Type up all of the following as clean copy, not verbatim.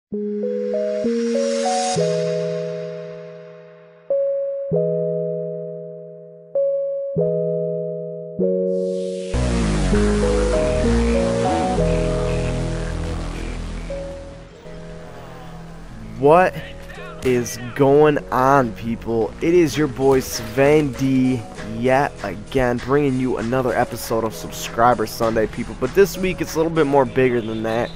What is going on, people? It is your boy Sven D yet again, bringing you another episode of Subscriber Sunday, people. But this week it's a little bit more bigger than that.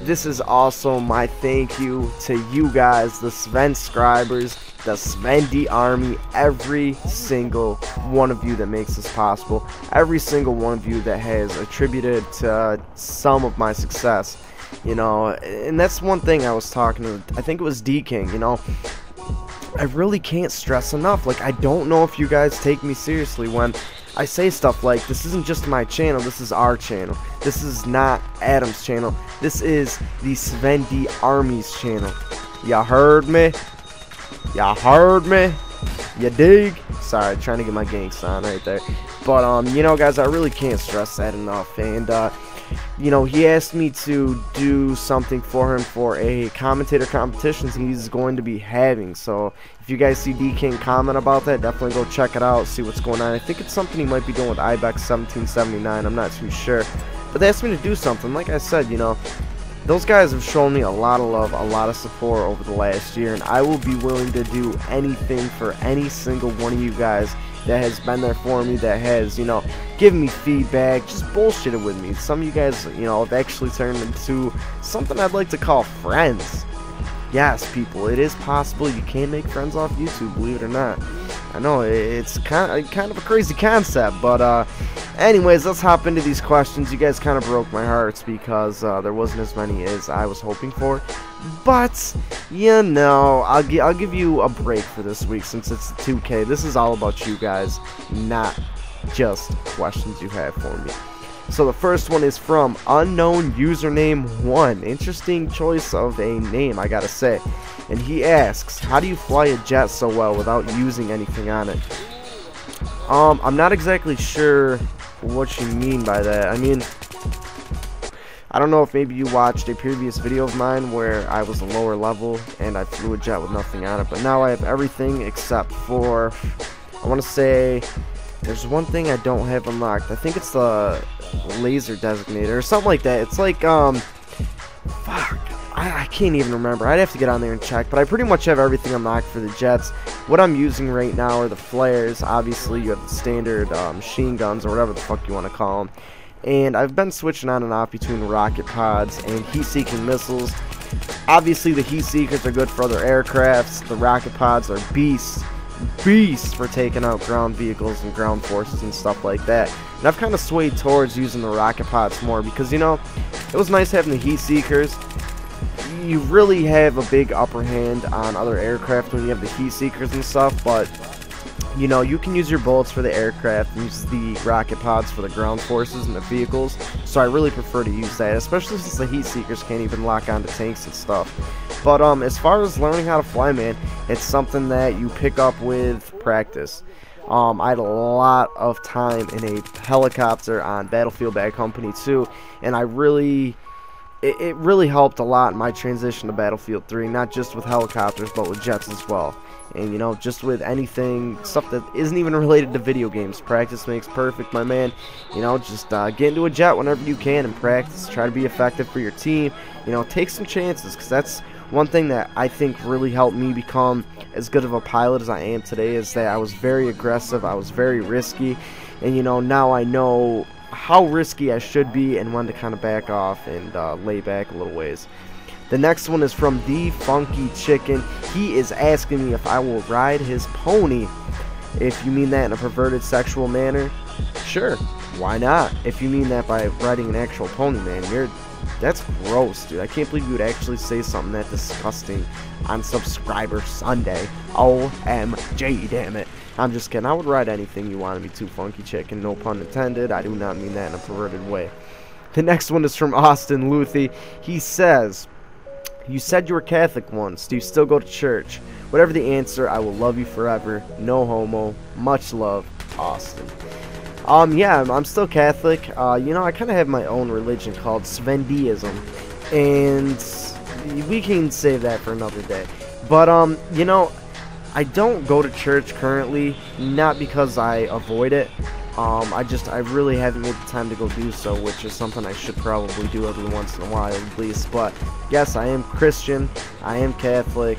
This is also my thank you to you guys, the Svenscribers, the Sven D Army, every single one of you that makes this possible, every single one of you that has attributed to some of my success. You know, and that's one thing I was talking to, I think it was D King, you know, I really can't stress enough, like, I don't know if you guys take me seriously when I say stuff like, this isn't just my channel, this is our channel, this is not Adam's channel, this is the Sven D Army's channel. Ya heard me? Ya heard me? Ya dig? Sorry, trying to get my gangsta on right there. But, you know, guys, I really can't stress that enough, and, you know, he asked me to do something for him for a commentator competition he's going to be having. So if you guys see D King comment about that, definitely go check it out, see what's going on. I think it's something he might be doing with Ibex 1779. I'm not too sure, but they asked me to do something. Like I said, you know, those guys have shown me a lot of love, a lot of support over the last year, and I will be willing to do anything for any single one of you guys that has been there for me, that has, you know, given me feedback, just bullshitted with me. Some of you guys, you know, have actually turned into something I'd like to call friends. Yes, people, it is possible you can make friends off YouTube, believe it or not. I know, it's kind of a crazy concept, but, anyways, let's hop into these questions. You guys kind of broke my hearts because, there wasn't as many as I was hoping for. But, you know, I'll give you a break for this week since it's 2K. This is all about you guys, not just questions you have for me. So the first one is from unknown username 1. Interesting choice of a name, I gotta say. And he asks, how do you fly a jet so well without using anything on it? I'm not exactly sure what you mean by that. I mean, I don't know if maybe you watched a previous video of mine where I was a lower level and I flew a jet with nothing on it, but now I have everything except for, I want to say, there's one thing I don't have unlocked. I think it's the laser designator or something like that. It's like, fuck, I can't even remember. I'd have to get on there and check, but I pretty much have everything unlocked for the jets. What I'm using right now are the flares. Obviously, you have the standard machine guns or whatever the fuck you want to call them. And I've been switching on and off between rocket pods and heat-seeking missiles. Obviously, the heat-seekers are good for other aircrafts. The rocket pods are beasts for taking out ground vehicles and ground forces and stuff like that. And I've kind of swayed towards using the rocket pods more because, you know, it was nice having the heat-seekers. You really have a big upper hand on other aircraft when you have the heat-seekers and stuff, but, you know, you can use your bullets for the aircraft and use the rocket pods for the ground forces and the vehicles, so I really prefer to use that, especially since the heat seekers can't even lock onto tanks and stuff. But as far as learning how to fly, man, it's something that you pick up with practice. I had a lot of time in a helicopter on Battlefield Bad Company 2, and I really, it really helped a lot in my transition to Battlefield 3, not just with helicopters, but with jets as well. And, you know, just with anything, stuff that isn't even related to video games. Practice makes perfect, my man. You know, just get into a jet whenever you can and practice. Try to be effective for your team. You know, take some chances, because that's one thing that I think really helped me become as good of a pilot as I am today, is that I was very aggressive, I was very risky, and, you know, now I know how risky I should be and when to kind of back off and lay back a little ways. The next one is from The Funky Chicken. He is asking me if I will ride his pony. If you mean that in a perverted sexual manner, sure, why not? If you mean that by riding an actual pony, man, that's gross, dude. I can't believe you would actually say something that disgusting on Subscriber Sunday. OMG, damn it. I'm just kidding. I would ride anything you wanted me to, Funky Chicken. No pun intended. I do not mean that in a perverted way. The next one is from Austin Luthi. He says, you said you were Catholic once. Do you still go to church? Whatever the answer, I will love you forever. No homo. Much love, Austin. Yeah, I'm still Catholic. You know, I kind of have my own religion called Sven Deism. And we can save that for another day. But you know, I don't go to church currently, not because I avoid it. I really haven't made the time to go do so, which is something I should probably do every once in a while at least. But yes, I am Christian, I am Catholic,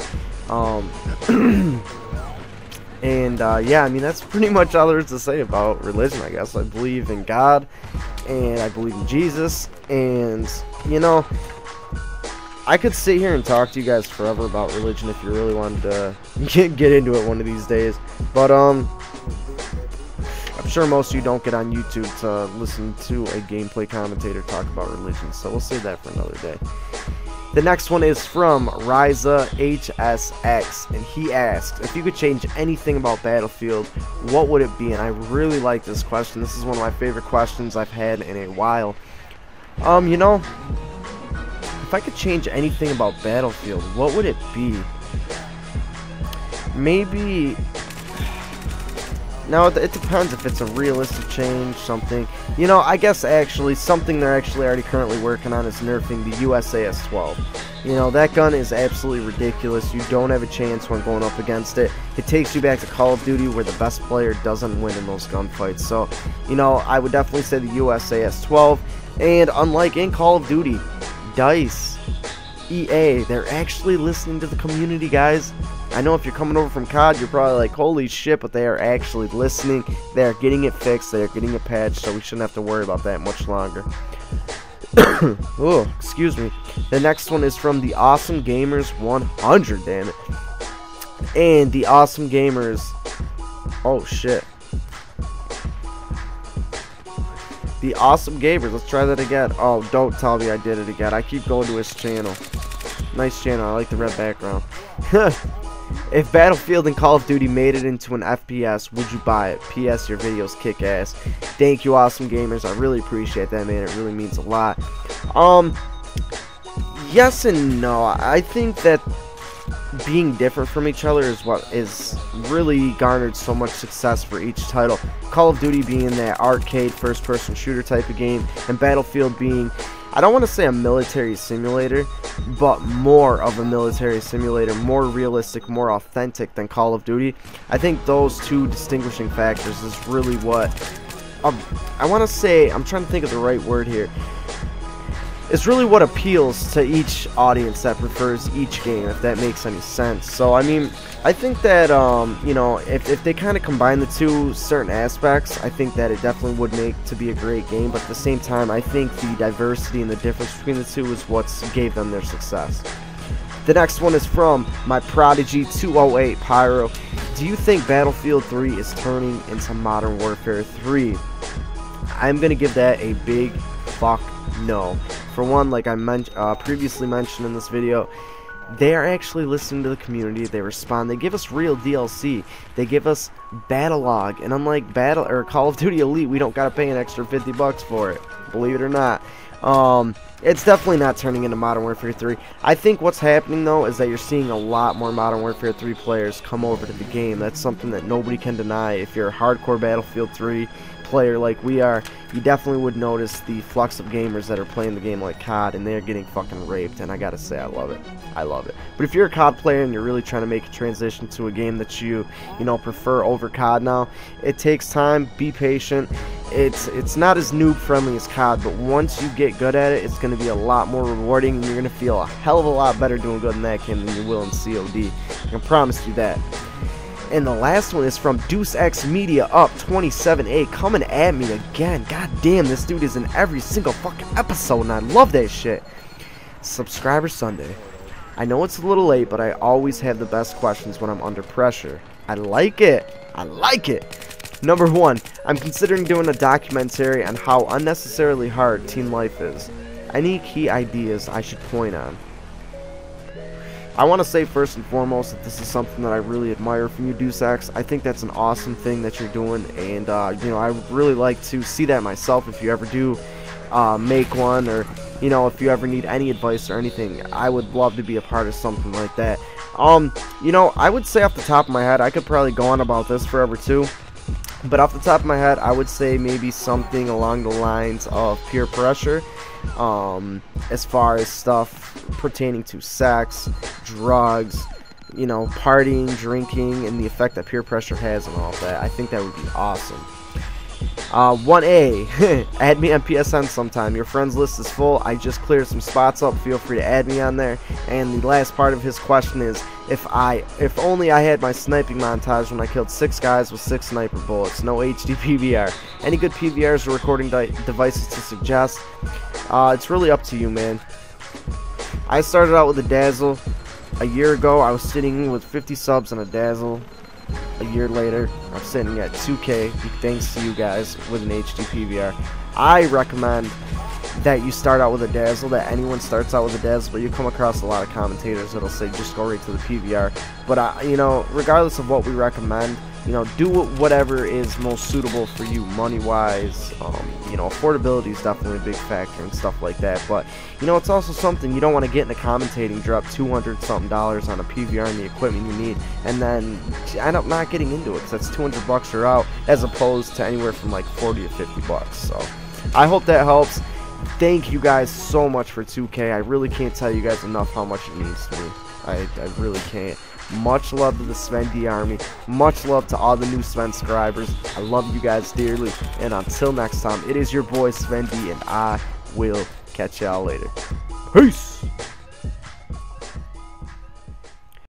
and yeah, I mean, that's pretty much all there is to say about religion, I guess. I believe in God, and I believe in Jesus, and you know, I could sit here and talk to you guys forever about religion if you really wanted to get into it one of these days. But I'm sure most of you don't get on YouTube to listen to a gameplay commentator talk about religion, so we'll save that for another day. The next one is from Ryza HSX, and he asked, if you could change anything about Battlefield, what would it be? And I really like this question. This is one of my favorite questions I've had in a while. You know, if I could change anything about Battlefield, what would it be? Maybe... Now, it depends if it's a realistic change, something. You know, I guess actually something they're actually already currently working on is nerfing the USAS-12. You know, that gun is absolutely ridiculous. You don't have a chance when going up against it. It takes you back to Call of Duty where the best player doesn't win in those gunfights. So, you know, I would definitely say the USAS-12. And unlike in Call of Duty, DICE, EA, they're actually listening to the community, guys. I know if you're coming over from COD, you're probably like, holy shit, but they are actually listening. They are getting it fixed. They are getting it patched, so we shouldn't have to worry about that much longer. Oh, excuse me. The next one is from the Awesome Gamers 100, damn it. And the Awesome Gamers... Oh, shit. The Awesome Gamers, let's try that again. Oh, don't tell me I did it again. I keep going to his channel. Nice channel, I like the red background. If Battlefield and Call of Duty made it into an FPS, would you buy it? P.S. Your videos kick ass. Thank you, Awesome Gamers. I really appreciate that, man. It really means a lot. Yes and no. I think that being different from each other is what is really garnered so much success for each title. Call of Duty being that arcade first-person shooter type of game, and Battlefield being, I don't want to say a military simulator, but more of a military simulator, more realistic, more authentic than Call of Duty. I think those two distinguishing factors is really what, I want to say, I'm trying to think of the right word here. It's really what appeals to each audience that prefers each game, if that makes any sense. So, I mean, I think that, you know, if they kind of combine the two certain aspects, I think that it definitely would make to be a great game. But at the same time, I think the diversity and the difference between the two is what gave them their success. The next one is from my Prodigy 208 Pyro. Do you think Battlefield 3 is turning into Modern Warfare 3? I'm going to give that a big fuck no. For one, like I previously mentioned in this video, they are actually listening to the community. They respond. They give us real DLC. They give us battle log, and unlike Call of Duty Elite, we don't gotta pay an extra $50 for it. Believe it or not. It's definitely not turning into Modern Warfare 3. I think what's happening though is that you're seeing a lot more Modern Warfare 3 players come over to the game. That's something that nobody can deny. If you're a hardcore Battlefield 3 player like we are, you definitely would notice the flux of gamers that are playing the game like COD, and they're getting fucking raped, and I gotta say, I love it. I love it. But if you're a COD player and you're really trying to make a transition to a game that you know, prefer over COD now, it takes time. Be patient. It's not as noob friendly as COD, but once you get good at it, it's going to be a lot more rewarding, and you're going to feel a hell of a lot better doing good in that game than you will in COD. I can promise you that. And the last one is from Deuce X Media Up 27A, coming at me again. God damn, this dude is in every single fucking episode, and I love that shit. Subscriber Sunday. I know it's a little late, but I always have the best questions when I'm under pressure. I like it. I like it. Number 1, I'm considering doing a documentary on how unnecessarily hard teen life is. Any key ideas I should point on? I want to say first and foremost that this is something that I really admire from you, Deuce X. I think that's an awesome thing that you're doing, and you know, I would really like to see that myself. If you ever do make one, or you know, if you ever need any advice or anything, I would love to be a part of something like that. You know, I would say off the top of my head, I could probably go on about this forever too, but off the top of my head, I would say maybe something along the lines of peer pressure. as far as stuff pertaining to sex, drugs, you know, partying, drinking, and the effect that peer pressure has and all of that. I think that would be awesome. 1A, add me on PSN sometime. Your friends list is full. I just cleared some spots up. Feel free to add me on there. And the last part of his question is, if only I had my sniping montage when I killed 6 guys with 6 sniper bullets. No HD PVR. Any good PVRs or recording devices to suggest? It's really up to you, man. I started out with a Dazzle. A year ago, I was sitting with 50 subs on a Dazzle. A year later, I'm sitting at 2K, thanks to you guys, with an HD PVR. I recommend that you start out with a Dazzle, that anyone starts out with a Dazzle, but you come across a lot of commentators that'll say just go right to the PVR. But, you know, regardless of what we recommend, you know, do whatever is most suitable for you money-wise. You know, affordability is definitely a big factor and stuff like that. But, you know, it's also something you don't want to get into commentating, drop $200-something on a PVR and the equipment you need, and then end up not getting into it, because that's $200 you're out, as opposed to anywhere from like 40 to 50 bucks. So, I hope that helps. Thank you guys so much for 2K. I really can't tell you guys enough how much it means to me. I really can't. Much love to the Sven D army. Much love to all the new Svenscribers. I love you guys dearly. And until next time, it is your boy Sven D, and I will catch y'all later. Peace!